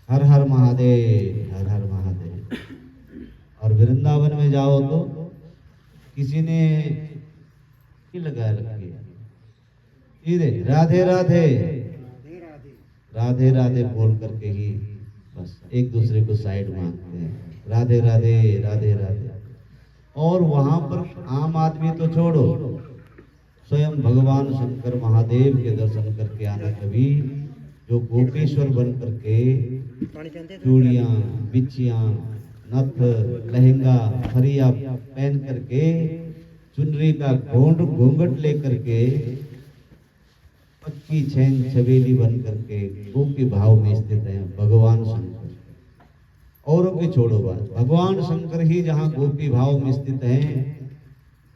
हर हर महादेव, हर हर महादेव। और वृंदावन में जाओ तो किसी ने की लगा रखी है, सीधे राधे राधे राधे राधे बोल करके ही बस एक दूसरे को साइड मांगते हैं, राधे राधे राधे राधे। और वहां पर आम आदमी तो छोड़ो, स्वयं भगवान शंकर महादेव के दर्शन करके आना कभी, जो गोपेश्वर बन करके चूड़ियां, बिछियां, नथ, लहंगा, फरिया पहन करके, चुनरी का घूंघट लेकर के, पक्की छेन छबेली बन करके गोपी भाव में स्थित है भगवान शंकर। औरों की छोड़ो बात, भगवान शंकर ही जहां गोपी भाव में स्थित हैं,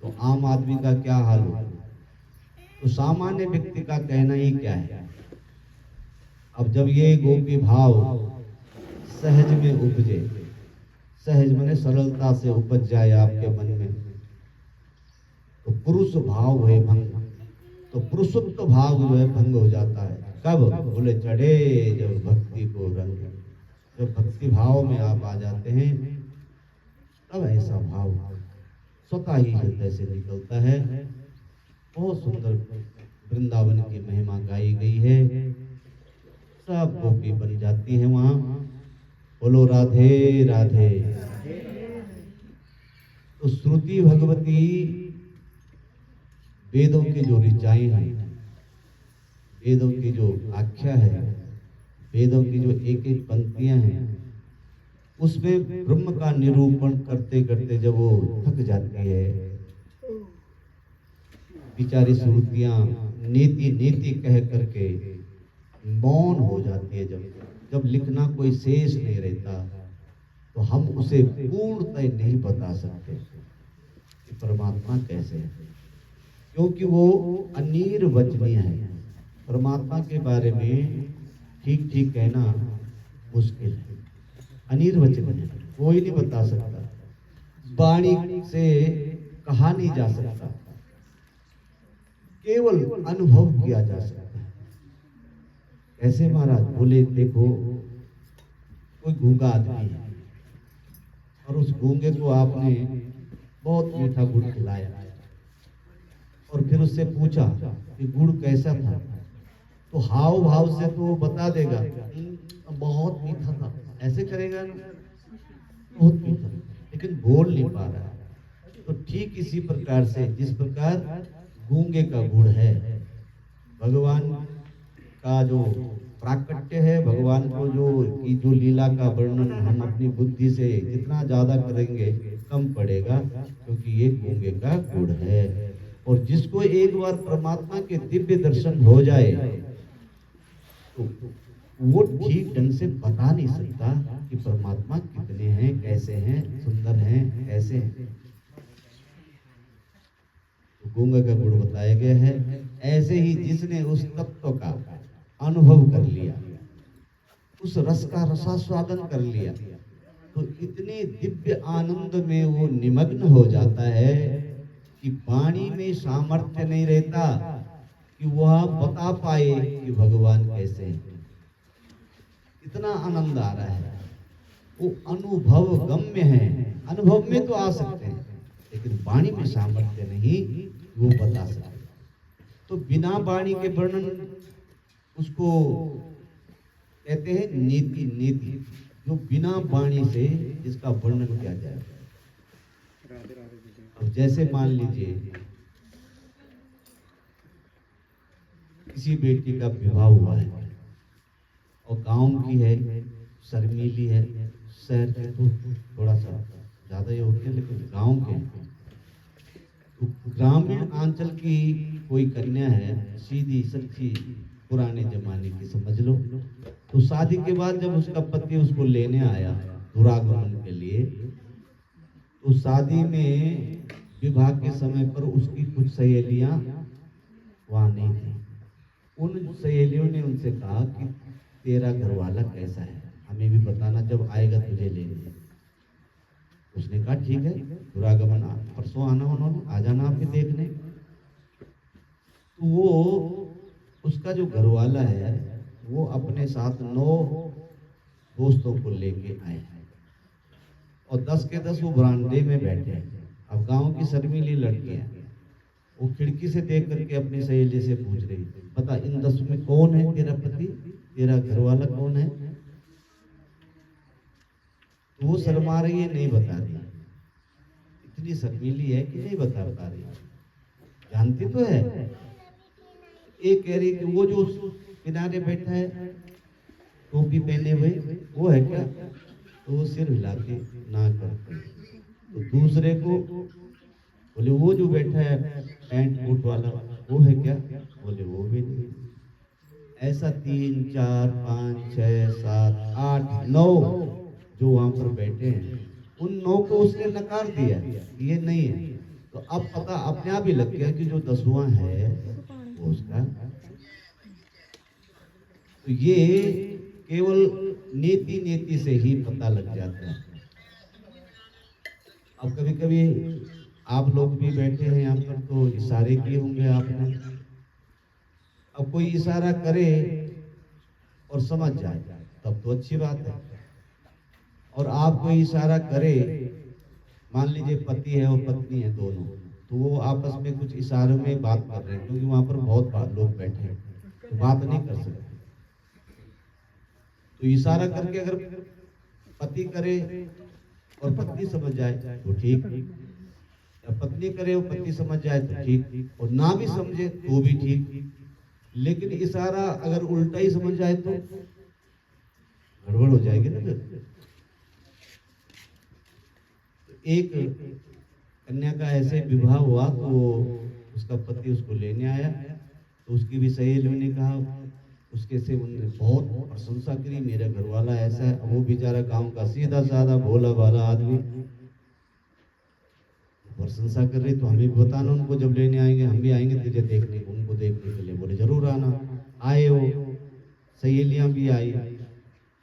तो आम आदमी का क्या हाल होगा? तो सामान्य व्यक्ति का कहना ही क्या है। अब जब ये गोपी भाव सहज में उपजे, सहज माने सरलता से उपज जाए आपके मन में, तो पुरुष भाव है भंग, तो पुरुषत्व भाव जो है भंग हो जाता है। कब? बोले चढ़े जब भक्ति को रंग, जब भक्ति भाव में आप आ जाते हैं, तब ऐसा भाव स्वतः ही हृदय से निकलता है। बहुत सुंदर वृंदावन की महिमा गाई गई है, सब गोपी बन जाती है वहां। बोलो राधे राधे। तो श्रुति भगवती वेदों की जो ऋचाएं हैं, वेदों की जो आख्या है, वेदों की जो एक एक पंक्तियां हैं, उसमें ब्रह्म का निरूपण करते करते जब वो थक जाती है, बिचारी श्रुतियां नीति नीति कह करके मौन हो जाती है, जब लिखना कोई शेष नहीं रहता, तो हम उसे पूर्णतः नहीं बता सकते कि परमात्मा कैसे है, क्योंकि वो अनिर्वचनीय है। परमात्मा के बारे में ठीक ठीक कहना मुश्किल है, अनिर्वचनीय है, कोई नहीं बता सकता, वाणी से कहा नहीं जा सकता, केवल अनुभव किया जा सकता है। ऐसे महाराज बोले, देखो कोई गूंगा आदमी है और उस गूंगे को आपने बहुत मीठा गुड़ खिलाया और फिर उससे पूछा कि गुड़ कैसा था, तो हाव भाव से तो वो बता देगा बहुत मीठा था, ऐसे करेगा ना, बहुत मीठा, लेकिन बोल नहीं पा रहा है। तो ठीक इसी प्रकार से, जिस प्रकार गूंगे का गुड़ है, भगवान का जो प्राकट्य है, भगवान को जो लीला का वर्णन हम अपनी बुद्धि से जितना ज्यादा करेंगे कम पड़ेगा, क्योंकि ये गूंगे का गुड़ है। और जिसको एक बार परमात्मा के दिव्य दर्शन हो जाए, तो वो ठीक ढंग से बता नहीं सकता कि परमात्मा कितने हैं, कैसे हैं, सुंदर हैं, कैसे हैं। तो गूंगे का गुड़ बताया गया है। ऐसे ही जिसने उस तत्व का अनुभव कर लिया, उस रस का रसास्वादन कर लिया, तो इतने दिव्य आनंद में वो निमग्न हो जाता है कि वाणी में सामर्थ्य नहीं रहता कि वह बता पाए कि भगवान कैसे हैं। इतना आनंद आ रहा है, वो अनुभव गम्य है। अनुभव में तो आ सकते हैं, लेकिन वाणी में सामर्थ्य नहीं वो बता सकते। तो बिना वाणी के वर्णन उसको कहते हैं नीति। नीति जो बिना वाणी से जिसका वर्णन किया जाए। अब जैसे मान लीजिए किसी बेटी का विवाह हुआ है और गांव की है, शर्मीली है, शहर के तो थोड़ा सा ज्यादा ही होते हैं, लेकिन गांव के तो ग्रामीण अंचल की कोई कन्या है, सीधी सच्ची पुराने जमाने की समझ लो। तो शादी के बाद जब उसका पति उसको लेने आया दुरागमन के लिए, तो शादी में विवाह के समय पर उसकी कुछ सहेलियां वहां नहीं थी। उन सहेलियों ने उनसे कहा कि तेरा घरवाला कैसा है, हमें भी बताना, जब आएगा तुझे लेंगे। उसने कहा ठीक है, दुरागमन परसों आना, उन्होंने आ जाना आपके देखने। तो वो उसका जो घरवाला है वो अपने साथ 9 दोस्तों को लेके आए और 10 के 10 वो बरामदे में बैठे हैं। अब गांव की शर्मीली लड़कियां वो खिड़की से देख करके अपनी सहेली से पूछ रही, बता इन 10 में कौन है तेरा पति, तेरा घरवाला कौन है? तो वो शर्मा रही है, नहीं बता रही, इतनी शर्मीली है कि नहीं बता पा रही। जानती तो है। एक कह रही कि वो जो किनारे बैठा है टोपी पहने हुए वो है क्या? तो वो सिर हिला के ना करते। तो दूसरे को बोले वो जो बैठा है पैंट कोट वाला वो है क्या? बोले वो भी नहीं। ऐसा 3 4 5 6 7 8 9 जो वहां पर बैठे हैं उन 9 को उसने नकार दिया, ये नहीं है। तो अब पता अपने आप ही लग गया कि जो 10वां है वो उसका। तो ये केवल नीति नीति से ही पता लग जाता है। अब कभी कभी आप लोग भी बैठे हैं यहाँ पर तो इशारे किए होंगे आपने। अब कोई इशारा करे और समझ जाए तब तो अच्छी बात है। और आप कोई इशारा करे, मान लीजिए पति है और पत्नी है दोनों, तो वो आपस में कुछ इशारों में बात कर रहे हैं क्योंकि वहां पर बहुत लोग बैठे हैं तो बात नहीं कर सकते। तो इशारा करके अगर पति करे और पत्नी समझ जाए तो ठीक, या पत्नी करे और पति समझ जाए तो ठीक, और ना भी समझे तो भी ठीक। लेकिन इशारा अगर उल्टा ही समझ जाए तो गड़बड़ हो जाएगी ना। एक कन्या का ऐसे विवाह हुआ तो उसका पति उसको लेने आया, तो उसकी भी सहेलियों ने कहा, उसके से उन्होंने बहुत प्रशंसा करी, मेरा घरवाला ऐसा है। वो बेचारा गांव का सीधा साधा भोला भाला आदमी प्रशंसा कर रही, तो हमें भी बताना, उनको जब लेने आएंगे हम भी आएंगे तुझे देखने, उनको देखने के लिए। बोले जरूर आना। आए वो सहेलियां भी आई।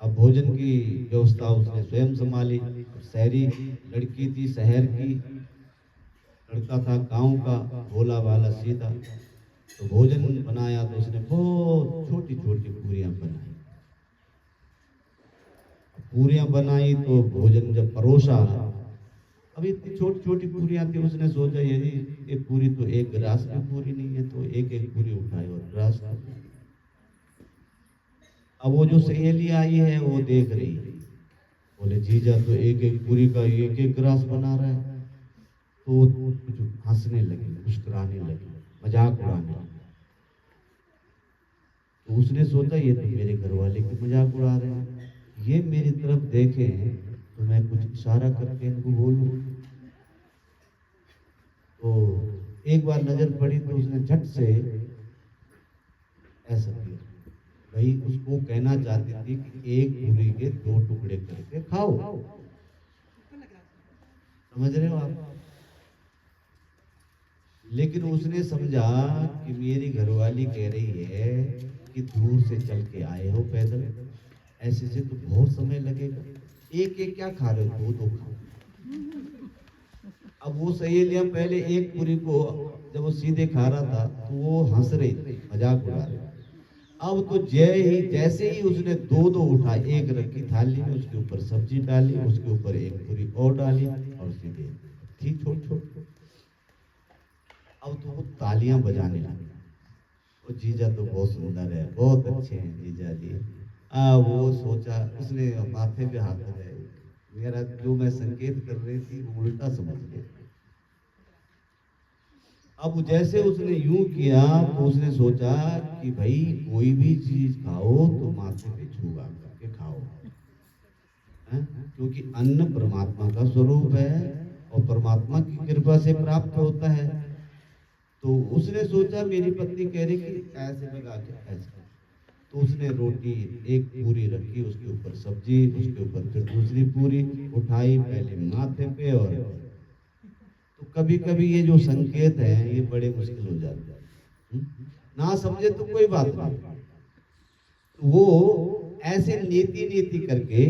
अब भोजन की व्यवस्था उसने स्वयं संभाली। शहरी लड़की थी, शहर की, लड़का था गांव का भोला भाला सीधा। तो भोजन बनाया तो उसने बहुत छोटी छोटी पूरियां बनाई। पूरियां बनाई तो भोजन जब परोसा, अब इतनी छोटी छोटी पूरियां थी, उसने सोचा ये पूरी तो एक गिलास में पूरी नहीं है, तो एक एक पूरी उठाई और गिलास। अब वो जो सहेली आई है वो देख रही, बोले जीजा तो एक एक पूरी का एक एक गिलास बना रहा है। तो कुछ हंसने लगी, मुस्कुराने लगी, मजाक उड़ाने लगी। तो उसने सोचा ये तो मेरे घर वाले की मजाक उड़ा रहे हैं, ये मेरी तरफ देखें तो मैं कुछ इशारा करके इनको बोलूं। तो एक बार नजर पड़ी तो उसने झट से ऐसा किया, भाई उसको कहना चाहती थी कि एक पूरी के 2 टुकड़े करके खाओ। समझ रहे हो आप? लेकिन उसने समझा कि मेरी घरवाली कह रही है कि दूर से चल के आए हो पैदल, ऐसे से तो बहुत समय लगेगा, एक एक क्या खा रहे हो, 2 खाओ। अब वो सहेलियां पहले एक पूरी को जब वो सीधे खा रहा था तो वो हंस रही थी, मजाक उड़ा रही। अब तो जैसे ही उसने 2 उठाए, एक रखी थाली में, उसके ऊपर सब्जी डाली, उसके ऊपर एक पूरी और डाली और सीधे ठीक छोट छोट। अब तो वो तालियां बजाने लगी, वो जीजा तो बहुत सुंदर है, बहुत अच्छे हैं जीजा जी। वो सोचा, उसने माथे पे हाथ लगाए, मेरा जो मैं संकेत कर रही थी वो उल्टा समझ गया। अब जैसे उसने यूं किया तो उसने सोचा कि भाई कोई भी चीज खाओ तो माथे पे छुआ करके खाओ, क्योंकि अन्न परमात्मा का स्वरूप है और परमात्मा की कृपा से प्राप्त होता है। तो उसने सोचा मेरी पत्नी कह रही कि ऐसे लगा के ऐसे, तो उसने रोटी एक पूरी रखी, उसके ऊपर सब्जी, उसके ऊपर फिर दूसरी पूरी उठाई, पहले माथे पे। और तो कभी कभी ये जो संकेत है ये बड़े मुश्किल हो जाते हैं, ना समझे तो कोई बात नहीं, तो वो ऐसे नीति नीति करके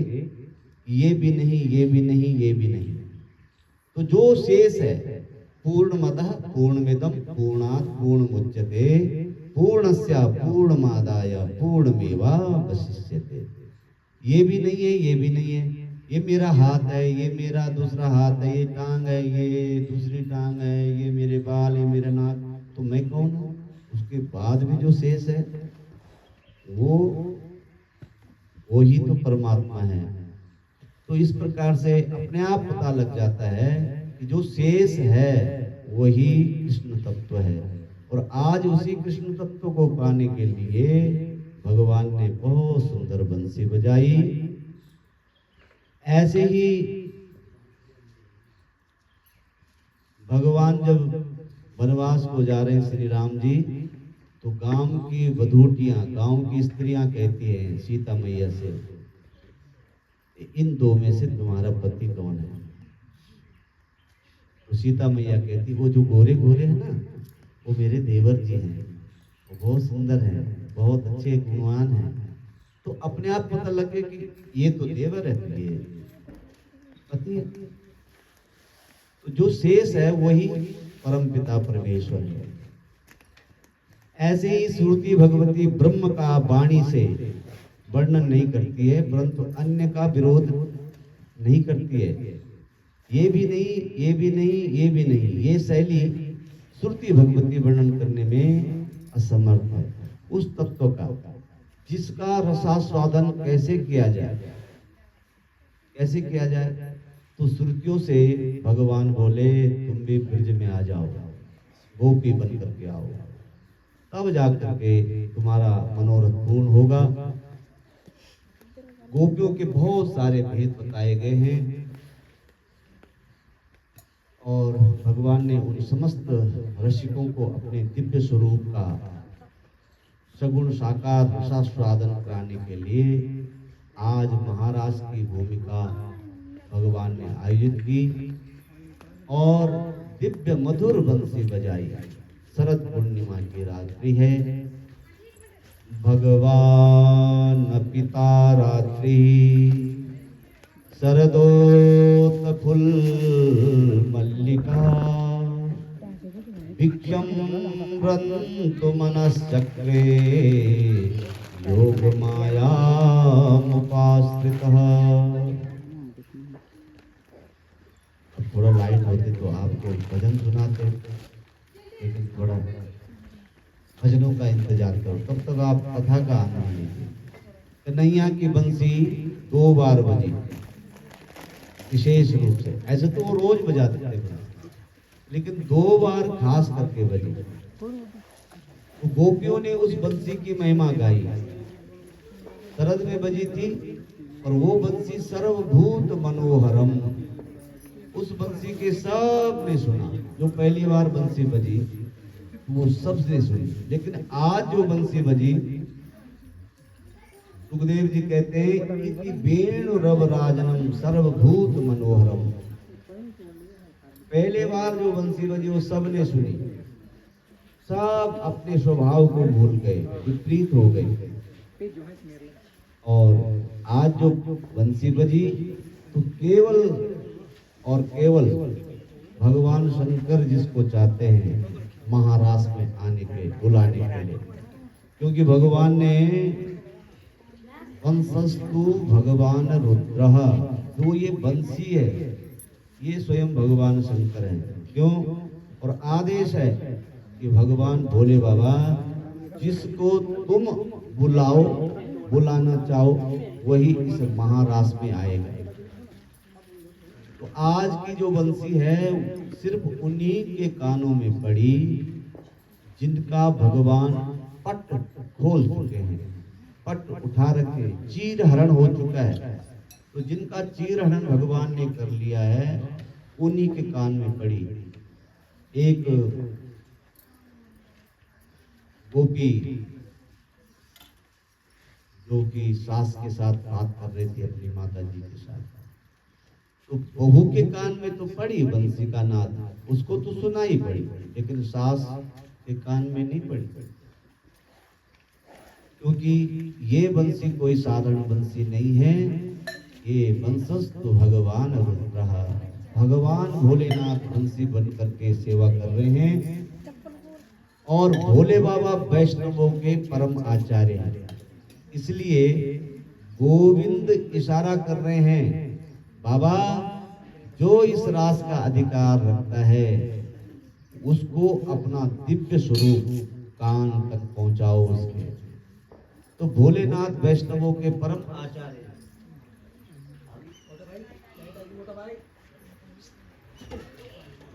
ये भी नहीं, ये भी नहीं, ये भी नहीं, तो जो शेष है पूर्णमदः पूर्णमिदं पूर्णात् पूर्णमुच्यते पूर्णस्य पूर्णमादाय पूर्णमेवावशिष्यते। ये भी नहीं है, ये भी नहीं है, ये मेरा हाथ है, ये मेरा दूसरा हाथ है, ये टांग है, ये दूसरी टांग है, ये मेरे बाल, ये मेरा नाक, तो मैं कौन हूँ? उसके बाद भी जो शेष है वो ही तो परमात्मा है। तो इस प्रकार से अपने आप पता लग जाता है कि जो शेष है वही कृष्ण तत्व है। और आज उसी कृष्ण तत्व को पाने के लिए भगवान ने बहुत सुंदर बंसी बजाई। ऐसे ही भगवान जब वनवास को जा रहे हैं श्री राम जी, तो गांव की वधूटियां, गांव की स्त्रियां कहती हैं सीता मैया से, इन दो में से तुम्हारा पति कौन है? तो सीता मैया कहती, वो जो गोरे गोरे हैं ना, वो मेरे देवर जी हैं, वो बहुत सुंदर हैं, बहुत अच्छे गुणवान हैं। तो अपने आप पता लगे कि ये तो देवर है, तो ये पति है। तो जो शेष है वही परमपिता परमेश्वर है। ऐसे ही श्रुति भगवती ब्रह्म का वाणी से वर्णन नहीं करती है, परंतु अन्य का विरोध नहीं करती है। ये भी नहीं, ये भी नहीं, ये भी नहीं, ये शैली श्रुति भगवती वर्णन करने में असमर्थ है। उस तत्व का जिसका रसास्वादन कैसे किया जाए, कैसे किया जाए? तो श्रुतियों से भगवान बोले तुम भी ब्रज में आ जाओ, गोपी बन करके आओ, तब जाकर के तुम्हारा मनोरथ पूर्ण होगा। गोपियों के बहुत सारे भेद बताए गए हैं और भगवान ने उन समस्त रसिकों को अपने दिव्य स्वरूप का सगुण साकार रसास्वादन कराने के लिए आज महाराज की भूमिका भगवान ने आयोजित की और दिव्य मधुर बंसी बजाई। शरद पूर्णिमा की रात्रि है, भगवान पिता रात्रि, शरदोत फुल मल्लिका, भिक्षम रन्तु मनश्चक्रे, योग माया मुपाश्रितः। थोड़ा लाइन होती तो आपको भजन सुनाते, लेकिन थोड़ा भजनों का इंतजार करो, तब तक आप कथा का आनंद लीजिए। कन्हैया की बंसी 2 बार बजी विशेष रूप से, ऐसे तो वो रोज बजाते थे, लेकिन 2 बार खास करके बजी। तो गोपियों ने उस बंसी की महिमा गाई। शरद में बजी थी और वो बंसी सर्वभूत मनोहरम, उस बंसी के सब ने सुना। जो पहली बार बंसी बजी वो सबने सुनी, लेकिन आज जो बंसी बजी, सुखदेव जी कहते हैं इति वेणु रव राजनम सर्वभूत मनोहरम। पहले बार जो बंसी बजी वो सबने सुनी, सब अपने स्वभाव को भूल गए, विपरीत हो गए। और आज जो बंसी बजी तो केवल और केवल भगवान शंकर जिसको चाहते हैं महारास में आने के, बुलाने के लिए, क्योंकि भगवान ने वंशस्तु भगवान रुद्रः, तो ये बंसी है, ये स्वयं भगवान शंकर है। क्यों? और आदेश है कि भगवान भोले बाबा जिसको तुम बुलाओ, बुलाना चाहो, वही इस महारास में आएगा। तो आज की जो बंसी है सिर्फ उन्हीं के कानों में पड़ी जिनका भगवान पट खोल चुके हैं, पट उठा रखे, चीर हरण हो चुका है। तो जिनका चीर हरण भगवान ने कर लिया है उन्हीं के कान में पड़ी। एक गोपी जो कि सास के साथ बात कर रही थी अपनी माता जी के साथ, तो बहू के कान में तो पड़ी बंसी का नाद, उसको तो सुना ही पड़ी, लेकिन सास के कान में नहीं पड़ी, क्योंकि ये बंसी कोई साधारण बंसी नहीं है। ये बंसस्तु भगवान रुद्रः, भगवान भोलेनाथ बंसी बन करके सेवा कर रहे हैं। और भोले बाबा वैष्णवों के परम आचार्य हैं, इसलिए गोविंद इशारा कर रहे हैं, बाबा जो इस रास का अधिकार रखता है उसको अपना दिव्य स्वरूप कान तक पहुंचाओ उसके। तो भोलेनाथ वैष्णवों के परम आचार्य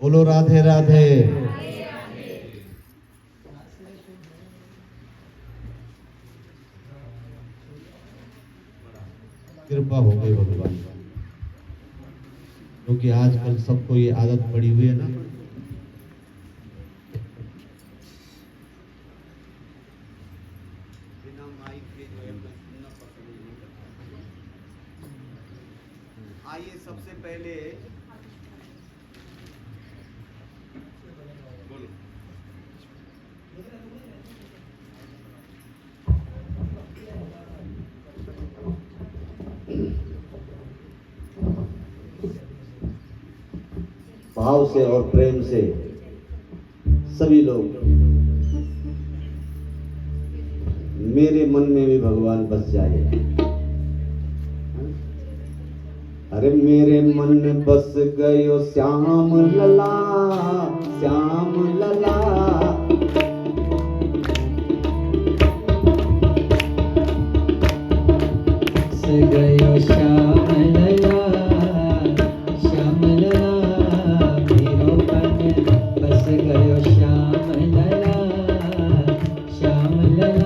बोलो राधे राधे। कृपा हो गई भगवान, क्योंकि आजकल सबको ये आदत पड़ी हुई है ना, बिना माइक के जो है सुनना पसंद नहीं करता। आइए सबसे पहले बोलो। भाव से और प्रेम से सभी लोग मेरे मन में भी भगवान बस जाए। अरे मेरे मन में बस गयो श्याम लला, श्याम लला। बस गयो श्याम लला, श्याम लला। मेरो मन बस गयो श्याम लला, श्याम लला।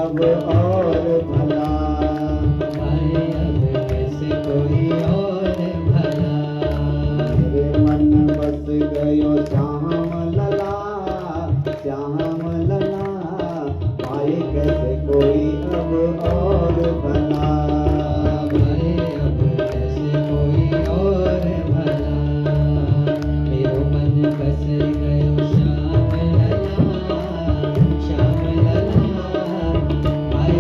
अब और भला, पाए अब कैसे कोई और भला। मेरे मन बस गयो श्याम लला, श्याम लला। पाए कैसे कोई अब और भला, पाए अब कैसे कोई और भला। मेरो मन बस गयो श्याम लला, श्याम लला। पाए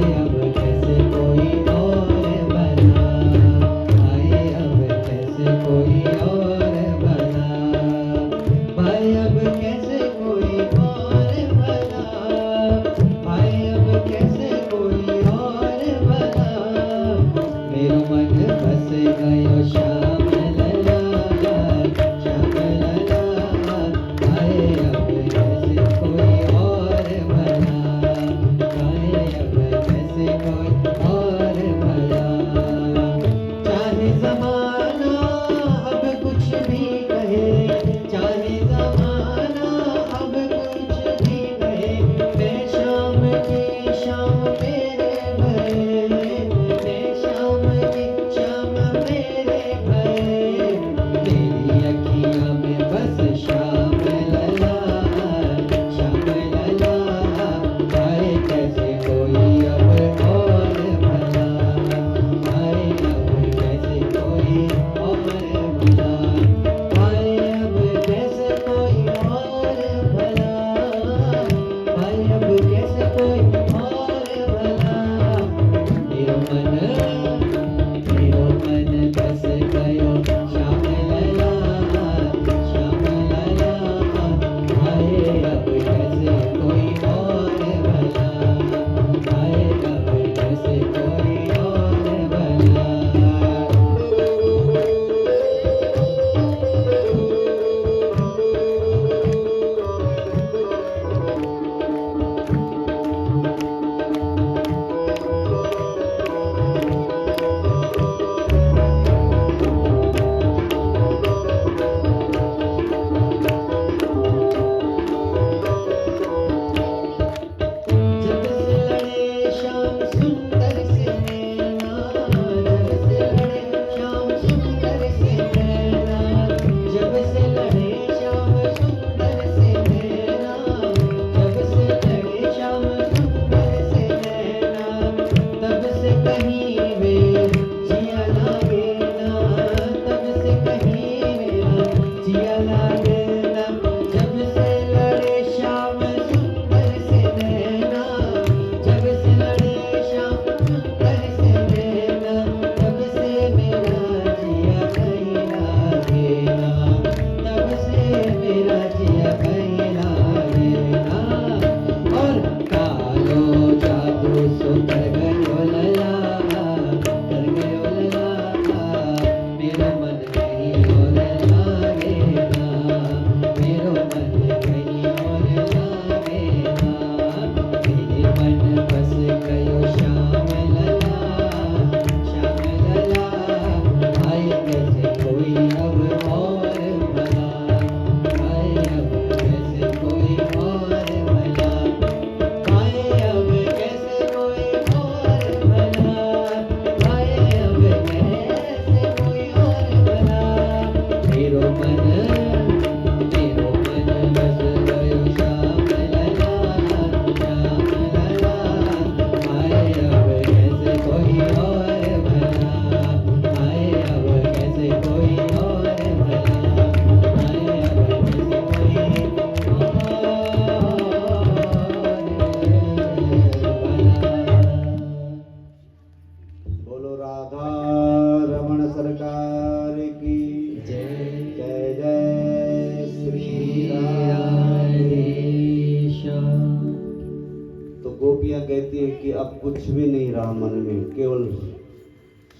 गोपियां कहती हैं कि अब कुछ भी नहीं रहा मन में, केवल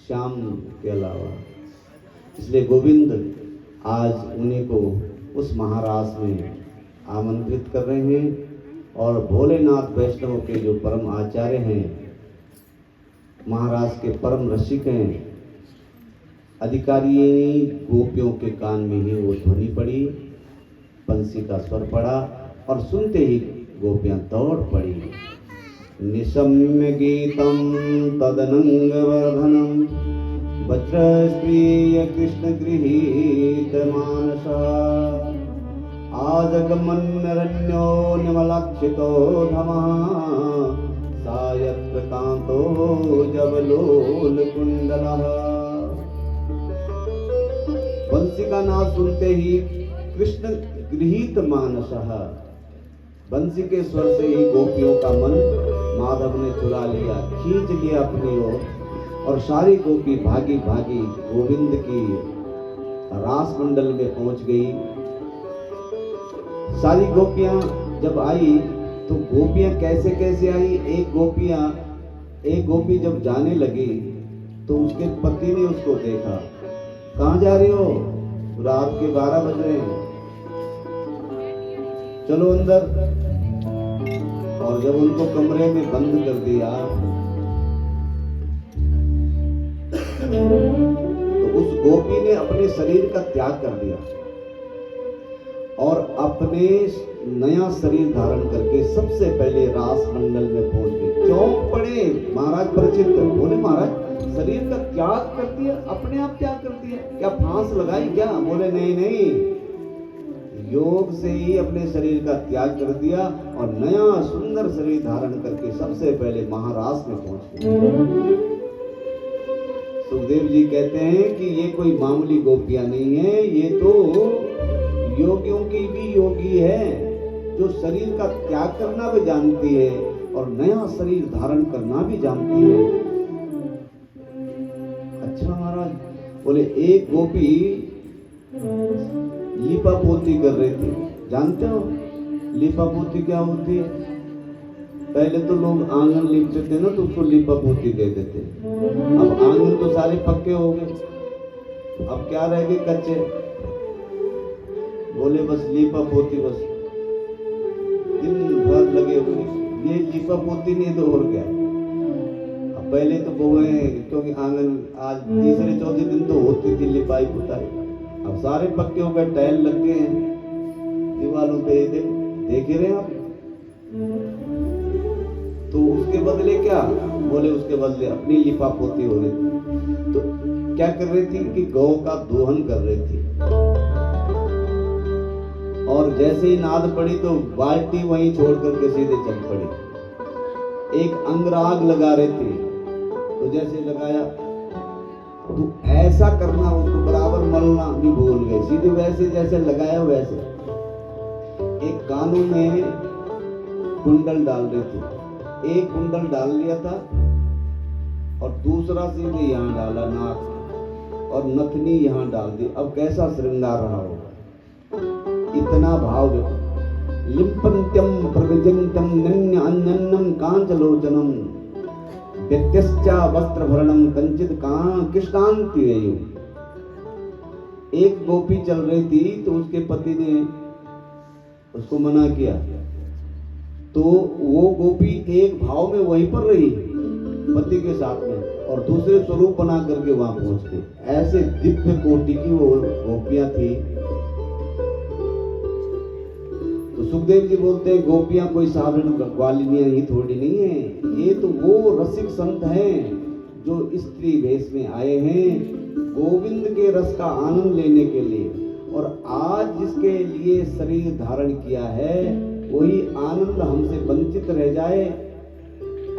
श्याम के अलावा। इसलिए गोविंद आज उन्हीं को उस महारास में आमंत्रित कर रहे हैं। और भोलेनाथ वैष्णव के जो परम आचार्य हैं, महाराज के परम रसिक हैं, अधिकारी गोपियों के कान में ही वो ध्वनि पड़ी, बंसी का स्वर पड़ा और सुनते ही गोपियां दौड़ पड़ी। निशम्य गीतम तदनंग वर्धनम वज्रस्त्रीय कृष्ण गृहीत मानसा आजगमन्यरण्यो निमलक्षितो धमः सायत्र कांतो जबलोल कुंडलः। बंसी का नाद सुनते ही कृष्ण गृहीत मानसः, बंसी के स्वर से ही गोपियों का मन माधव ने चुरा लिया, खींच लिया अपनी ओर। और सारी गोपी भागी भागी गोविंद की रास मंडल में पहुंच गई। सारी गोपियां जब आई तो गोपियां कैसे कैसे आई। एक गोपी जब जाने लगी तो उसके पति ने उसको देखा, कहाँ जा रही हो, रात के 12 बज रहे हैं, चलो अंदर। और जब उनको कमरे में बंद कर दिया तो उस गोपी ने अपने शरीर का त्याग कर दिया और अपने नया शरीर धारण करके सबसे पहले रास मंडल में पहुंच गए। चौंक पड़े महाराज परिचित, बोले महाराज शरीर का त्याग कर दिया, अपने आप त्याग कर दिया, क्या फांस लगाई क्या? बोले नहीं नहीं, योग से ही अपने शरीर का त्याग कर दिया और नया सुंदर शरीर धारण करके सबसे पहले महाराज में पहुंच गए। सुखदेव जी कहते हैं कि ये कोई मामूली गोपियां नहीं है, ये तो योगियों की भी योगी है, जो शरीर का त्याग करना भी जानती है और नया शरीर धारण करना भी जानती है। अच्छा महाराज, बोले एक गोपी लीपा पोती कर रही थी। जानते हो लीपा पोती क्या होती है? पहले तो लोग आंगन लीपते थे ना, तो उसको लीपा पोती कहते थे। अब आंगन तो सारे पक्के हो गए, अब क्या रह गए कच्चे। बोले बस लीपा पोती, बस दिन भर लगे हुए, ये लीपा पोती नहीं तो और क्या। अब पहले तो बहुए, क्योंकि आंगन आज तीसरे चौथे दिन तो होती थी लिपाई पुताई, अब सारे पक्के हो गए, टाइल लग गए हैं दीवारों पे, देख ही रहे आप। तो उसके बदले क्या? बोले उसके बदले अपनी लिपा पोती हो रही थी। तो क्या कर रही थी कि गौ का दोहन कर रही थी, और जैसे ही नाद पड़ी तो बाल्टी वहीं छोड़ करके सीधे चल पड़ी। एक अंगराग लगा रही थी, तो जैसे लगाया तो ऐसा करना, उसको बराबर मलना भी भूल गए, सीधे वैसे जैसे लगाया वैसे। एक कानों में कुंडल डाल रही थी, एक कुंडल डाल लिया था और दूसरा सीधे यहाँ डाला नाक, और नथनी यहाँ डाल दी। अब कैसा श्रृंगार रहा हो, इतना भाव। लिंपन्त्यम प्रविजंतम नन्य अन्नम कांचलोचनम व्यत्यस्चा वस्त्रभरणम कंचित कृष्णांति। एक गोपी चल रही थी तो उसके पति ने उसको मना किया, तो वो गोपी एक भाव में वहीं पर रही पति के साथ में, और दूसरे स्वरूप बना करके वहां पहुंच गई। ऐसे दिव्य कोटि की वो गोपियां थी। तो सुखदेव जी बोलते हैं गोपियां कोई साधारण ग्वालिनियां ही थोड़ी नहीं है, ये तो वो रसिक संत हैं जो स्त्री वेश में आए हैं गोविंद के रस का आनंद लेने के लिए। और आज जिसके लिए शरीर धारण किया है वही आनंद हमसे वंचित रह जाए,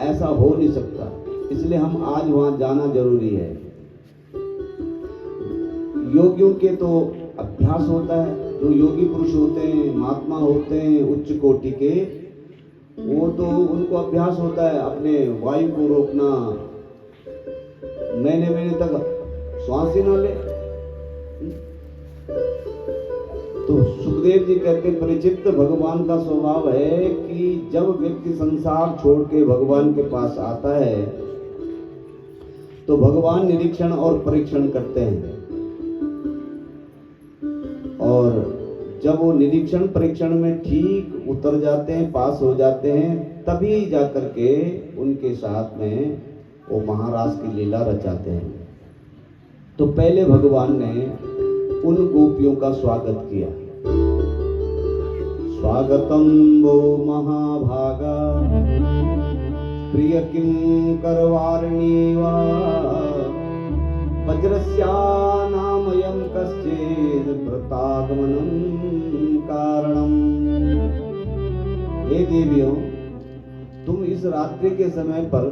ऐसा हो नहीं सकता। इसलिए हम आज वहां जाना जरूरी है। योगियों के तो अभ्यास होता है, जो योगी पुरुष होते हैं, महात्मा होते हैं उच्च कोटि के, वो तो उनको अभ्यास होता है अपने वायु को रोकना, महीने तक श्वास ही ना ले। तो तो सुखदेव जी कहते हैं परिचित भगवान का स्वभाव है कि जब व्यक्ति संसार छोड़ के भगवान के पास आता है तो भगवान निरीक्षण और परीक्षण करते हैं, और जब वो निरीक्षण परीक्षण में ठीक उतर जाते हैं, पास हो जाते हैं, तभी जाकर के उनके साथ में वो महाराज की लीला रचाते हैं। तो पहले भगवान ने उन गोपियों का स्वागत किया। स्वागतम वो महाभागा प्रिय किं करवारिणी वा वज्रस्यानामयं कश्चित् व्रतागमनं कारणम। हे देवियों, तुम इस रात्रि के समय पर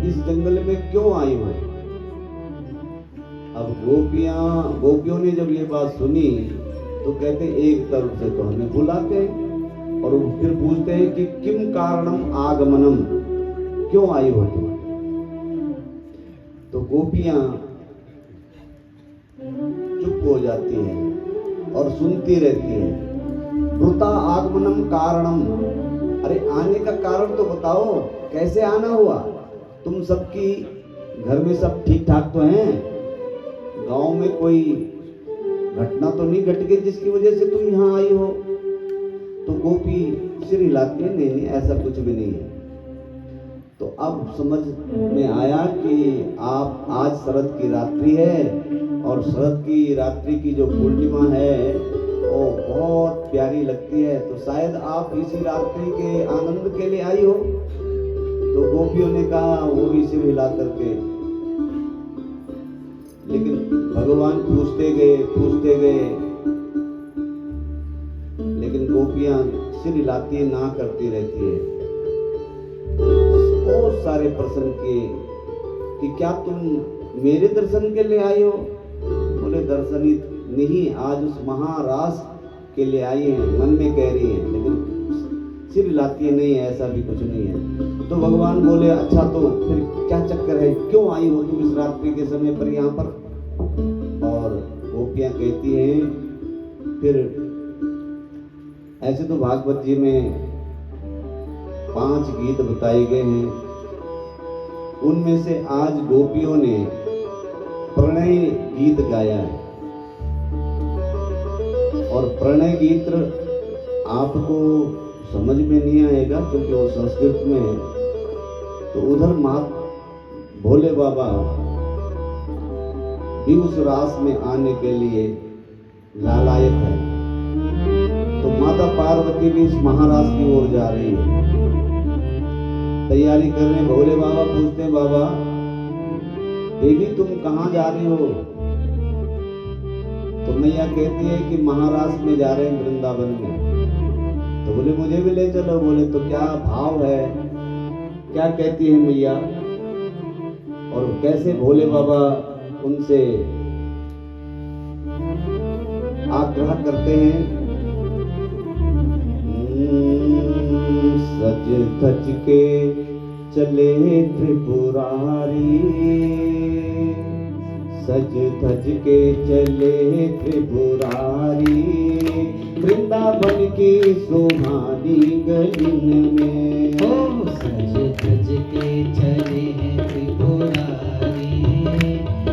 इस जंगल में क्यों आई हो? अब गोपियों ने जब ये बात सुनी तो कहते एक तरफ से तो हमें बुलाते हैं और वो फिर पूछते हैं कि किम कारणम आगमनम, क्यों आई हो तुम? तो गोपियां चुप हो जाती हैं और सुनती रहती हैं। वृता आगमनम कारणम, अरे आने का कारण तो बताओ, कैसे आना हुआ? तुम सबकी घर में सब ठीक ठाक तो हैं? गांव में कोई घटना तो नहीं घट गई जिसकी वजह से तुम यहाँ आई हो? तो गोपी सिर हिलाती है, नहीं ऐसा कुछ भी नहीं है। तो अब समझ में आया कि आप आज शरद की रात्रि है और शरद की रात्रि की जो पूर्णिमा है वो बहुत प्यारी लगती है, तो शायद आप इसी रात्रि के आनंद के लिए आई हो। तो गोपियों ने कहा, वो भी सिर हिला करके, लेकिन भगवान पूछते गए, लेकिन गोपियां सिर हिलाती है, ना करती रहती है। बहुत सारे प्रश्न किए कि क्या तुम मेरे दर्शन के लिए आई हो? बोले दर्शन ही नहीं, आज उस महारास के लिए आई हैं, मन में कह रही हैं, लेकिन सिर हिलाती है, नहीं ऐसा भी कुछ नहीं है। तो भगवान बोले अच्छा तो फिर क्या चक्कर है, क्यों आई हो तुम इस रात्रि के समय पर यहाँ पर? और गोपियां कहती हैं, फिर ऐसे तो भागवत जी में 5 गीत बताए गए हैं, उनमें से आज गोपियों ने प्रणय गीत गाया है। और प्रणय गीत आपको समझ में नहीं आएगा क्योंकि वो संस्कृत में है। तो उधर भोले बाबा भी उस रास में आने के लिए लालायत है, तो माता पार्वती भी इस महारास की ओर जा रही है, तैयारी कर रहे हैं। भोले बाबा पूछते हैं, बाबा देवी तुम कहाँ जा रही हो? तो मैया कहती है कि महाराज में जा रहे हैं, वृंदावन में। तो बोले मुझे भी ले चलो। बोले तो क्या भाव है, क्या कहती है मैया? और कैसे भोले बाबा उनसे आग्रह करते हैं, सज धज के चले त्रिपुरारी, सज धज के चले त्रिपुरारी, वृंदावन की सुहानी गलिन में। ओ सज धज के चले हैं त्रिपुरारी,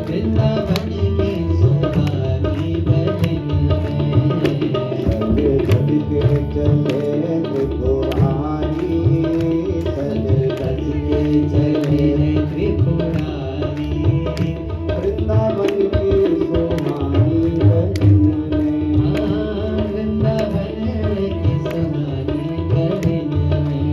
वृंदावन की सुहानी गलिन में। सज धज के चले त्रिपुरारी, सज धज के चले हैं त्रिपुरारी, वृंदावन की सुहानी गलिन में। वृंदावन की सुहानी गलिन में।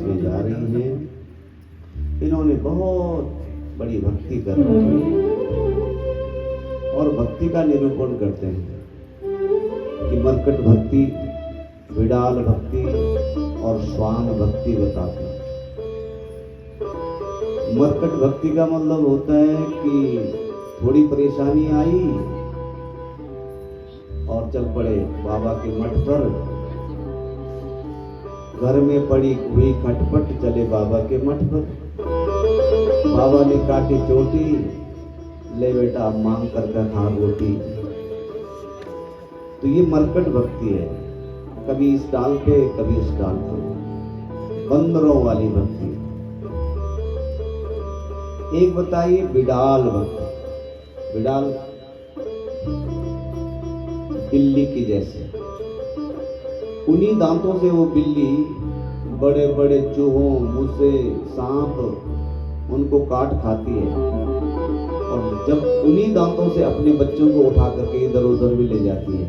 में जा रही हैं। इन्होंने बहुत बड़ी भक्ति कर रखी है और भक्ति का निरूपण करते हैं कि मरकट भक्ति, विडाल भक्ति और श्वान भक्ति बताते हैं। मरकट भक्ति का मतलब होता है कि थोड़ी परेशानी आई और चल पड़े बाबा के मठ पर, घर में पड़ी हुई खटपट चले बाबा के मठ पर। बाबा ने काटी चोटी, ले बेटा अब मांग कर खा रोटी। तो ये मरकट भक्ति है, कभी इस डाल पे कभी उस डाल पे, बंदरों वाली भक्ति। एक बताइए बिडाल भक्ति। बिडाल बिल्ली की जैसे, उन्हीं दांतों से वो बिल्ली बड़े बड़े चूहों, मूसे, सांप उनको काट खाती है और जब उन्हीं दांतों से अपने बच्चों को उठा करके इधर उधर भी ले जाती है।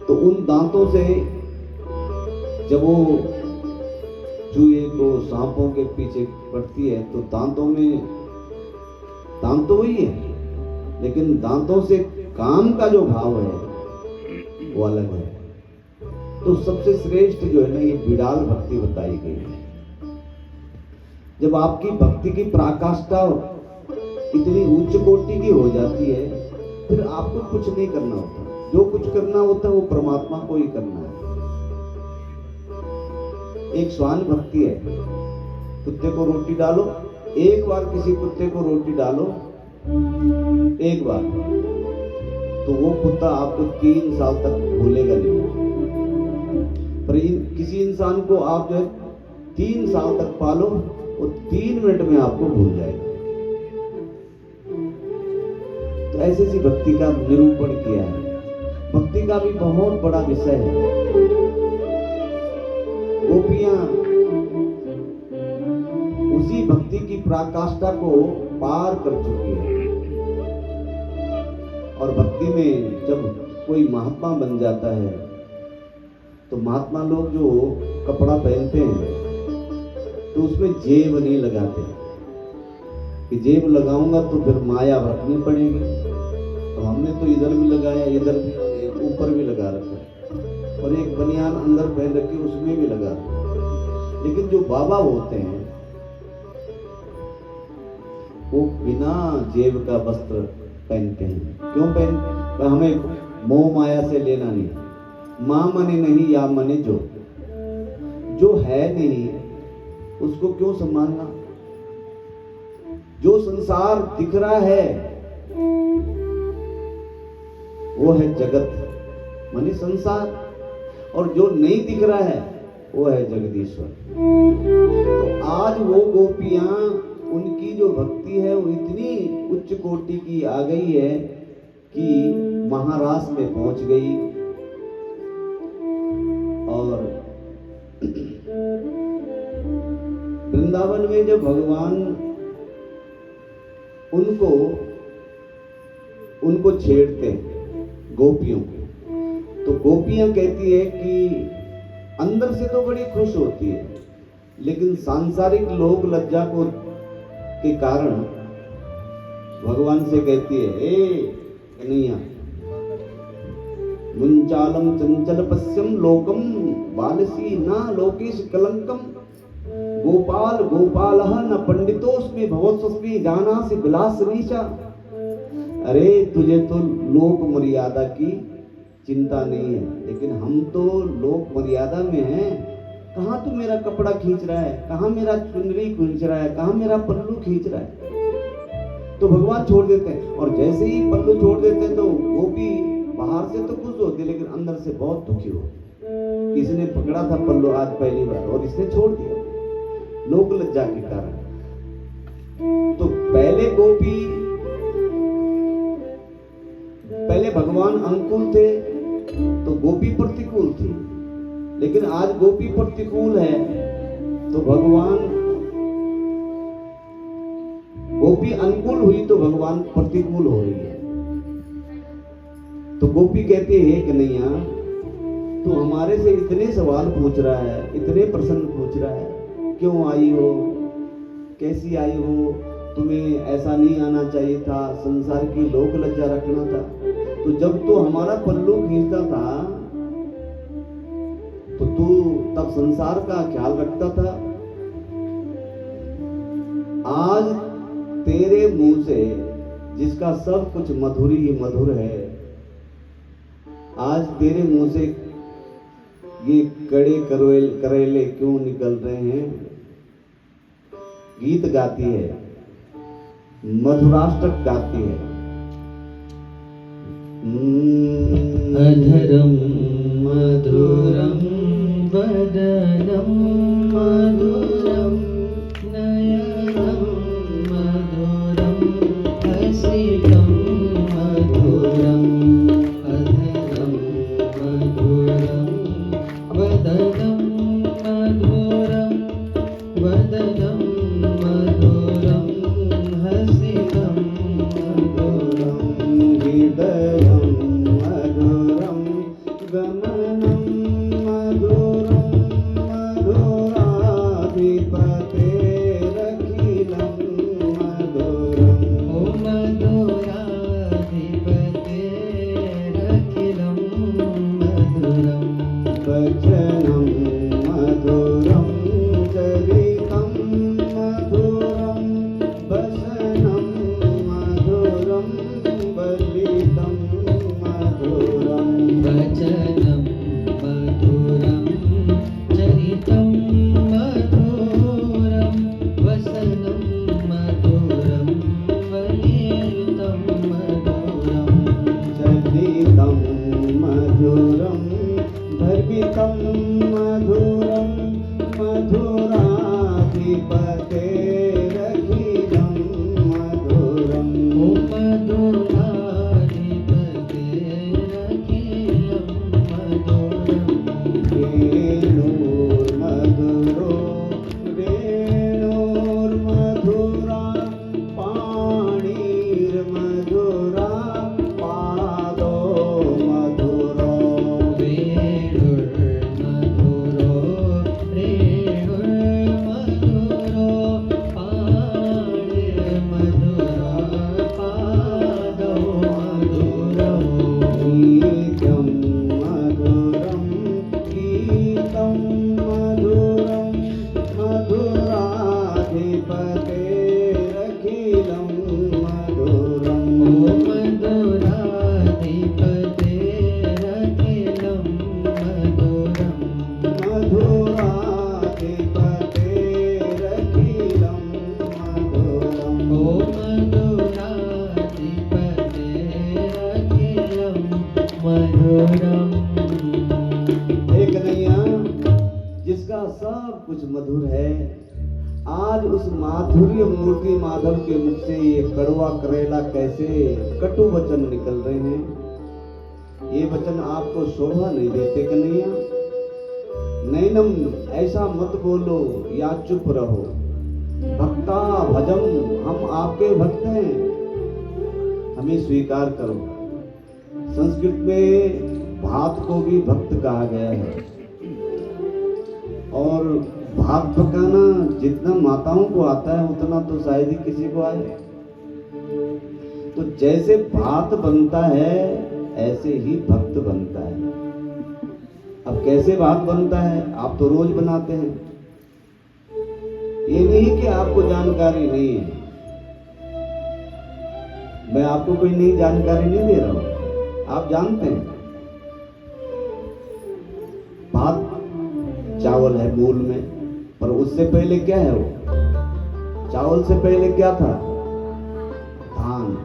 तो उन दांतों से जब वो चूहे को सांपों के पीछे पड़ती है तो दांतों में, दांत तो वही है लेकिन दांतों से काम का जो भाव है वो अलग है। तो सबसे श्रेष्ठ जो है ना ये बिडाल भक्ति बताई गई है। जब आपकी भक्ति की पराकाष्ठा इतनी उच्च कोटि की हो जाती है फिर आपको कुछ नहीं करना होता, जो कुछ करना होता है वो परमात्मा को ही करना है। एक श्वान भक्ति है, कुत्ते को रोटी डालो, एक बार किसी कुत्ते को रोटी डालो, एक बार, तो वो कुत्ता आपको 3 साल तक भूलेगा नहीं। पर किसी इंसान को आप जो है 3 साल तक पालो, वो 3 मिनट में आपको भूल जाएगा। तो ऐसी सी भक्ति का निरूपण किया है। भक्ति का भी बहुत बड़ा विषय है। गोपियां उसी भक्ति की पराकाष्ठा को पार कर चुकी है और भक्ति में जब कोई महात्मा बन जाता है तो महात्मा लोग जो कपड़ा पहनते हैं तो उसमें जेब नहीं लगाते कि जेब लगाऊंगा तो फिर माया रखनी पड़ेगी। तो हमने तो इधर भी लगाया, इधर भी, ऊपर भी लगा रखा है और एक बनियान अंदर पहन रखी उसमें भी लगा रखा है। लेकिन जो बाबा होते हैं वो बिना जेब का वस्त्र पहनते हैं। क्यों पहन? हमें मोह माया से लेना नहीं। मां मने नहीं या मने जो है नहीं उसको क्यों सम्मानना। जो संसार दिख रहा है वो है जगत माने संसार, और जो नहीं दिख रहा है वो है जगदीश्वर। तो आज वो गोपियां, उनकी जो भक्ति है वो इतनी उच्च कोटि की आ गई है कि महाराष्ट्र में पहुंच गई और वृंदावन में जब भगवान उनको छेड़ते हैं गोपियों को, तो गोपियां कहती है कि अंदर से तो बड़ी खुश होती है लेकिन सांसारिक लोग लज्जा को के कारण भगवान से कहती है, ए कन्हैया, मुंचालम चंचल पश्यम लोकम बालसी ना लोकेश कलंकम गोपाल गोपालः न पंडितोस्मि भवत्स्मि जानासि विलासनीशा। अरे तुझे तो लोक मर्यादा की चिंता नहीं है लेकिन हम तो लोक मर्यादा में हैं। कहाँ तू मेरा कपड़ा खींच रहा है, कहाँ मेरा चुनरी खींच रहा है, कहाँ मेरा पल्लू खींच रहा है। तो भगवान छोड़ देते हैं और जैसे ही पल्लू छोड़ देते हैं तो गोपी बाहर से तो खुश होती है लेकिन अंदर से बहुत दुखी होती। किसने पकड़ा था पल्लू आज पहली बार और इसने छोड़ दिया लोक लज्जा के कारण। तो पहले भगवान अनुकूल थे तो गोपी प्रतिकूल थी, लेकिन आज गोपी प्रतिकूल है तो गोपी अनुकूल हुई तो भगवान प्रतिकूल हो रही है। तो गोपी कहती है कन्हैया तू हमारे से इतने सवाल पूछ रहा है, इतने प्रश्न पूछ रहा है, क्यों आई हो, कैसी आई हो, तुम्हें ऐसा नहीं आना चाहिए था, संसार की लोक लज्जा रखना था। तो जब तू हमारा पल्लू खींचता था तो तू तब संसार का ख्याल रखता था। आज तेरे मुंह से जिसका सब कुछ मधुर ही मधुर है, आज तेरे मुंह से ये कड़े करेले क्यों निकल रहे हैं? गीत गाती है, मधुराष्टक गाती है। अधरम मधुरम वदनम मधुरम नयनम मधुरम हसितम मधुरम अधरम मधुरम वदनम मधुरम वदनम मधुरम हसितम मधुरम हृदयं मधुरं गमनं मधुरं मधुराधिपतेरखिलं मधुरम्। ओ मधुराधिपतेरखिलं मधुरम्। वचनं मधुरं चरितं मधुरं वसनं मधुरं बलितं मधुरम्। वचनं मधुरं चरितं मधुरं वसनं मधुरं वलितं मधुरम्। चलितं मधुरं भर्वितं मधुरं मधुराधिपतेरखिलं मधुरम्। ओ मधुराधिपतेरखिलं मधुरम्। वेणुर्मधुरो वेणुर्मधुरा पाणिर्मधुरा पादो मधुरो। वेणुर्मधुरो रेणुर्मधुरो पाणिर्मधुरा पादौ मधुरौ। गीतं मधुरं गीतं मधुरं मधुराधिपतेरखिलं मधुरम्। ओ मधुराधिपतेरखिलं मधुरम्। मधुराधिपतेरखिलं मधुरम्। ओ मधुराधिपतेरखिलं मधुरम्। हे कन्हैया, जिसका सब कुछ मधुर है, आज उस माधुर्य मूर्ति माधव के मुख से ये कड़वा करेला कैसे कटु वचन निकल रहे हैं? ये वचन आपको शोभा नहीं देते कन्हैया। नैनम, ऐसा मत बोलो या चुप रहो। भक्ता भजम, हम आपके भक्त हैं, हमें स्वीकार करो। संस्कृत में भात को भी भक्त कहा गया है, और भात पकाना जितना माताओं को आता है उतना तो शायद ही किसी को आए। तो जैसे भात बनता है ऐसे ही भक्त बनता है। अब कैसे भात बनता है? आप तो रोज बनाते हैं। ये नहीं कि आपको जानकारी नहीं है, मैं आपको कोई नई जानकारी नहीं दे रहा हूं, आप जानते हैं। भात चावल है मूल में, पर उससे पहले क्या है? वो चावल से पहले क्या था? धान।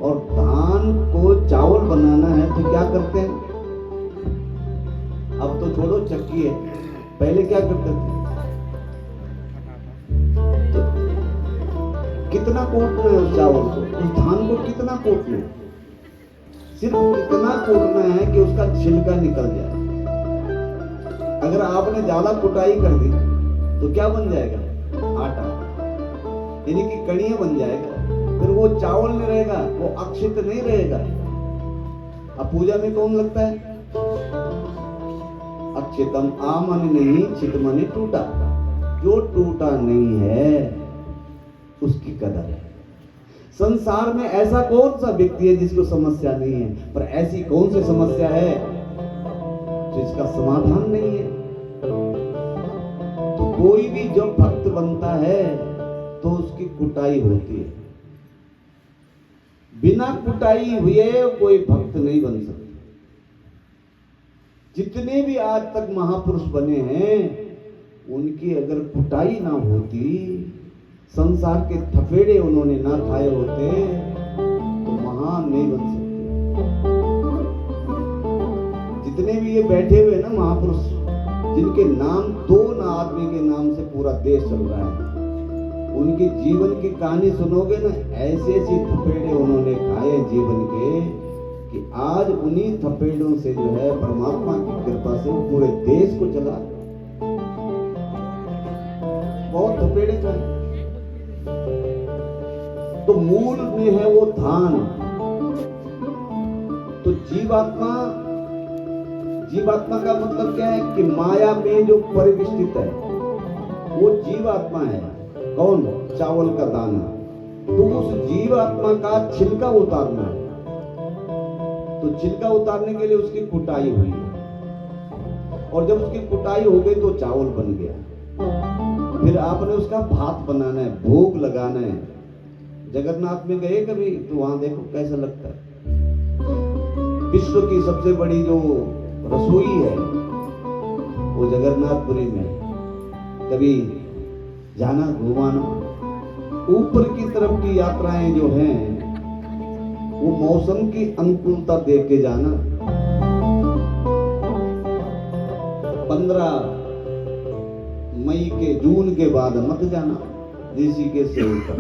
और धान को चावल बनाना है तो क्या करते हैं? अब तो छोड़ो चक्की है, पहले क्या करते थे? तो कितना कूटना है उस चावल को, उस धान को कितना कूटना है? सिर्फ इतना कूटना है कि उसका छिलका निकल जाए। अगर आपने ज्यादा कुटाई कर दी तो क्या बन जाएगा? आटा, यानी कि कड़ियां बन जाएगा। फिर वो चावल नहीं रहेगा, वो अक्षित नहीं रहेगा। अब पूजा में कौन लगता है? चितम आमन नहीं चितमनि टूटा। जो टूटा नहीं है उसकी कदर है। संसार में ऐसा कौन सा व्यक्ति है जिसको समस्या नहीं है, पर ऐसी कौन सी समस्या है जिसका समाधान नहीं है। तो कोई भी जब भक्त बनता है तो उसकी कुटाई होती है। बिना कुटाई हुए कोई भक्त नहीं बन सकता। जितने भी आज तक महापुरुष बने हैं उनकी अगर कुटाई ना होती, संसार के थपेड़े उन्होंने ना खाए होते तो महान नहीं बन सकते। जितने भी ये बैठे हुए ना महापुरुष, जिनके नाम दो ना आदमी के नाम से पूरा देश चल रहा है, उनके जीवन की कहानी सुनोगे ना, ऐसे ऐसे थपेड़े उन्होंने खाए जीवन के कि आज उन्हीं थपेड़ों से जो है परमात्मा की कृपा से वो पूरे देश को चला। बहुत थपेड़े खाए। तो मूल में है वो धान। तो जीवात्मा का मतलब क्या है कि माया में जो परिविष्टित है वो जीवात्मा है। कौन? चावल का दाना। तो उस जीवात्मा का छिलका उतारना है। तो छिलका उतारने के लिए उसकी कुटाई हुई है, और जब उसकी कुटाई हो गई तो चावल बन गया। फिर आपने उसका भात बनाना है, भोग लगाना है। जगन्नाथ में गए कभी तो वहां देखो कैसा लगता है। विश्व की सबसे बड़ी जो रसोई है वो जगन्नाथपुरी में। कभी जाना, घुमाना। ऊपर की तरफ की यात्राएं जो हैं वो मौसम की अनुकूलता देख के जाना। 15 मई के जून के बाद मत जाना ऋषिकेश से ऊपर।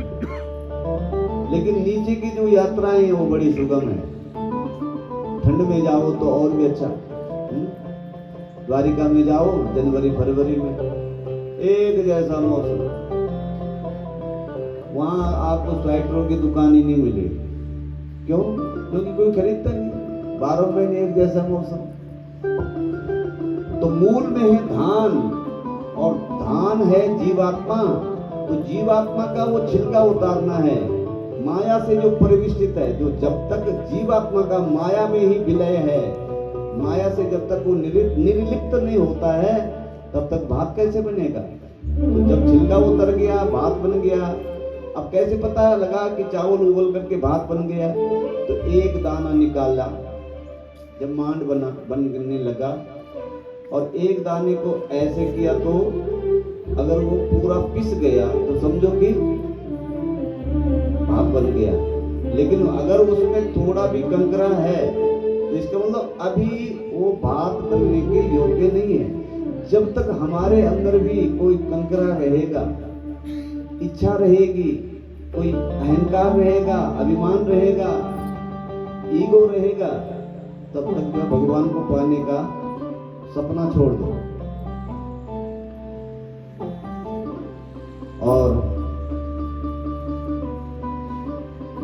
लेकिन नीचे की जो यात्राएं हैं वो बड़ी सुगम है। ठंड में जाओ तो और भी अच्छा। द्वारिका में जाओ जनवरी फरवरी में, एक जैसा मौसम। वहां आपको स्वेटरों की दुकान ही नहीं मिलेगी। क्यों? क्योंकि कोई खरीदता नहीं। 12 महीने एक जैसा मौसम। तो मूल में है धान, और धान है जीवात्मा। तो जीवात्मा का वो छिलका उतारना है। माया से जो परिविष्टित है, जो जब तक जीवात्मा का माया में ही विलय है, माया से जब तक वो निर्लिप्त नहीं होता है, तब तक भात कैसे बनेगा? तो जब छिलका उतर गया, भात बन गया। अब कैसे पता लगा कि चावल उबल करके भात बन गया? तो एक दाना निकाला, जब मांड बनने लगा, और एक दाने को ऐसे किया तो अगर वो पूरा पिस गया तो समझो कि भात बन गया। लेकिन अगर उसमें थोड़ा भी कंकरा है तो इसका मतलब अभी वो भात बनने के योग्य नहीं है। जब तक हमारे अंदर भी कोई कंकरा रहेगा, इच्छा रहेगी, कोई अहंकार रहेगा, अभिमान रहेगा, ईगो रहेगा, तब तक जो भगवान को पाने का सपना छोड़ दो। और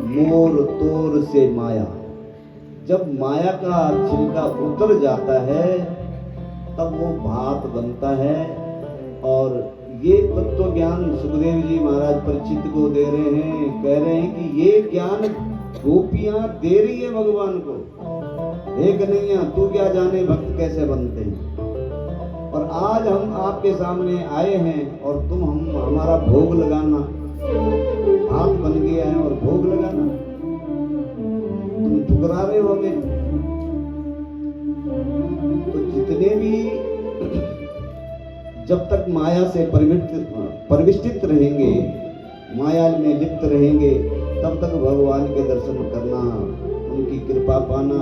मोर तोर से माया, जब माया का छिलका उतर जाता है तब वो भात बनता है। और ये तत्व ज्ञान सुखदेव जी महाराज परीक्षित को दे रहे हैं, कह रहे हैं कि ये ज्ञान गोपियां दे रही है भगवान को। हे कन्हैया, तू क्या जाने भक्त कैसे बनते हैं। और आज हम आपके सामने आए हैं और तुम हमारा भोग लगाना, भात बन गया है और भोग लगाना, तुम ठुकरा रहे हो हमें। तो जितने भी जब तक माया से परिविष्टित रहेंगे, माया में लिप्त रहेंगे, तब तक भगवान के दर्शन करना, उनकी कृपा पाना,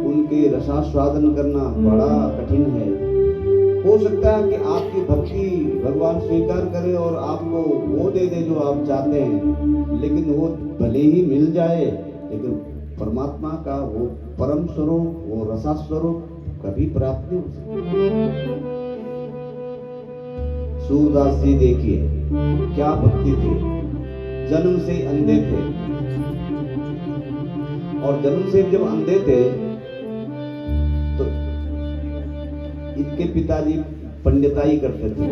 उनके रसास्वादन करना बड़ा कठिन है। हो सकता है कि आपकी भक्ति भगवान स्वीकार करे और आपको वो दे दे जो आप चाहते हैं, लेकिन वो भले ही मिल जाए, लेकिन परमात्मा का वो परम स्वरूप, वो रसा स्वरूप कभी प्राप्त नहीं हो सकता। सूरदास जी देखिए क्या भक्ति थी, जन्म से अंधे थे, और जन्म से जब अंधे थे तो इनके पिताजी पंडिताई करते थे।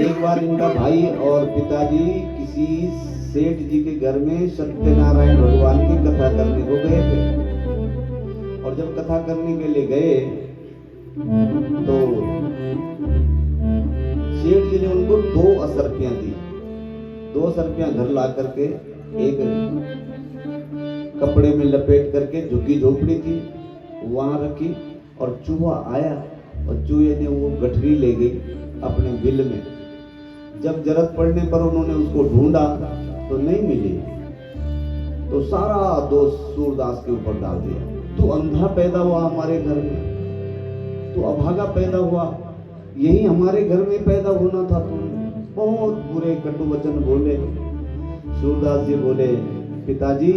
एक बार इनका भाई और पिताजी किसी सेठ जी के घर में सत्यनारायण भगवान की कथा करने को गए थे। और जब कथा करने के लिए गए तो सेठ जी ने उनको 2 असरपियां दी। 2 असरपियां घर ला करके एक कपड़े में लपेट करके झुग्गी झोपड़ी थी वहां रखी, और चूहा आया और चूहे ने वो गठरी ले गई अपने बिल में। जब जरूरत पड़ने पर उन्होंने उसको ढूंढा तो नहीं मिली, तो सारा दोष सूरदास के ऊपर डाल दिया। तू अंधा पैदा हुआ हमारे घर में, तू अभागा पैदा हुआ, यही हमारे घर में पैदा होना था तुमने। बहुत बुरे कटु वचन बोले। सूरदास जी बोले, पिताजी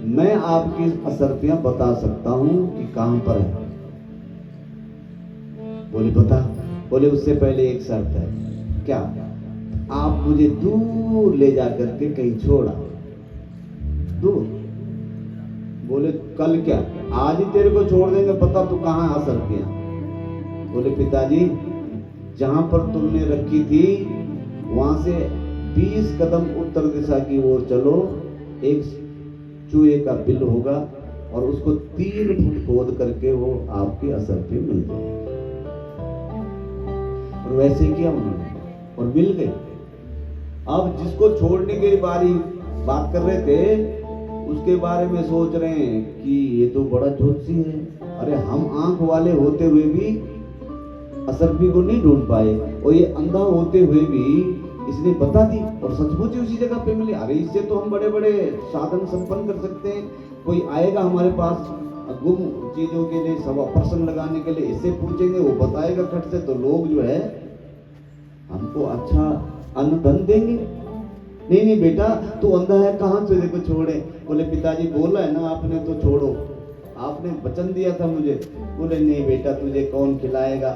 मैं आपकी असरपियां बता सकता हूं कि कहां पर है। बोले बता। बोले उससे पहले एक शर्त है। क्या? आप मुझे दूर ले जाकर के कहीं छोड़ा। दूर? बोले कल क्या? आज ही तेरे को छोड़ देंगे, पता तू कहां असरपियां। बोले पिताजी जहां पर तुमने रखी थी वहां से 20 कदम उत्तर दिशा की ओर चलो, एक चूहे का बिल होगा और उसको 3 फुट खोद करके वो आपके असर पे मिल जाए। और वैसे किया उन्होंने और मिल गए। अब जिसको छोड़ने की बात कर रहे थे उसके बारे में सोच रहे हैं कि ये तो बड़ा ज्योतिषी है। अरे हम आंख वाले होते हुए भी असरपी को नहीं ढूंढ पाए, और ये अंधा होते हुए भी इसने बता दी और सचमुच उसी जगह पे मिले। अरे इससे तो हम बड़े बड़े साधन संपन्न कर सकते हैं। कोई आएगा हमारे पास गुम चीजों के लिए सवा प्रश्न लगाने के लिए, इससे पूछेंगे वो बताएगा खट से, तो लोग जो है हमको अच्छा अन्न धन देंगे। नहीं नहीं बेटा तू अंधा है, कहाँ तुझे को छोड़े। बोले पिताजी बोला है ना आपने तो छोड़ो, आपने वचन दिया था मुझे। बोले नहीं बेटा तुझे कौन खिलाएगा।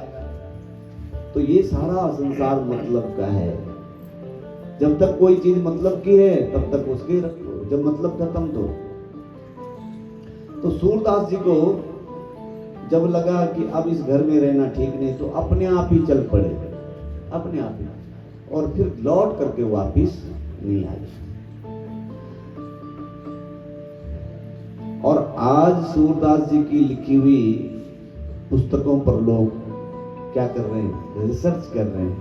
तो ये सारा संसार मतलब का है। जब तक कोई चीज मतलब की है तब तक उसके रखो, जब मतलब खत्म तो सूरदास जी को जब लगा कि अब इस घर में रहना ठीक नहीं, तो अपने आप ही चल पड़े, अपने आप ही, और फिर लौट करके वापिस नहीं आए। और आज सूरदास जी की लिखी हुई पुस्तकों पर लोग क्या कर रहे हैं? रिसर्च कर रहे हैं,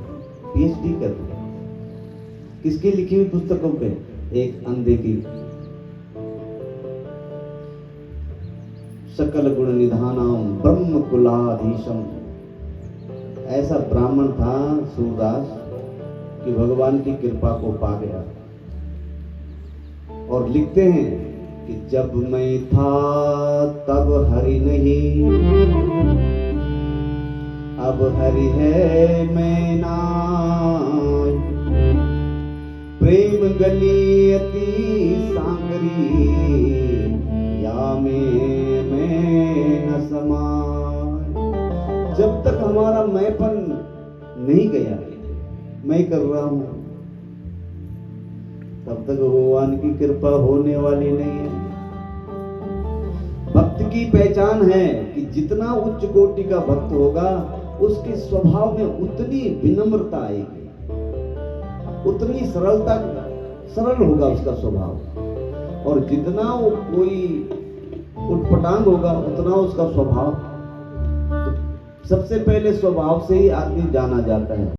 पीएचडी कर रहे हैं। किसकी लिखी हुई पुस्तकों पे? एक अंधे की। सकल गुण निधानम ब्रह्म कुलाधीशम। ऐसा ब्राह्मण था सूरदास कि भगवान की कृपा को पा गया। और लिखते हैं कि जब मैं था तब हरि नहीं, अब हरि है मैं नाय। प्रेम गली अति सांगरी, या मैं न समाय। जब तक हमारा मैंपन नहीं गया, मैं कर रहा हूं, तब तक भगवान की कृपा होने वाली नहीं है। भक्त की पहचान है कि जितना उच्च कोटि का भक्त होगा उसके स्वभाव में उतनी विनम्रता आएगी, उतनी सरल होगा उसका स्वभाव। और जितना वो कोई उटपटांग होगा उतना उसका स्वभाव, सबसे पहले स्वभाव से ही आदमी जाना जाता है।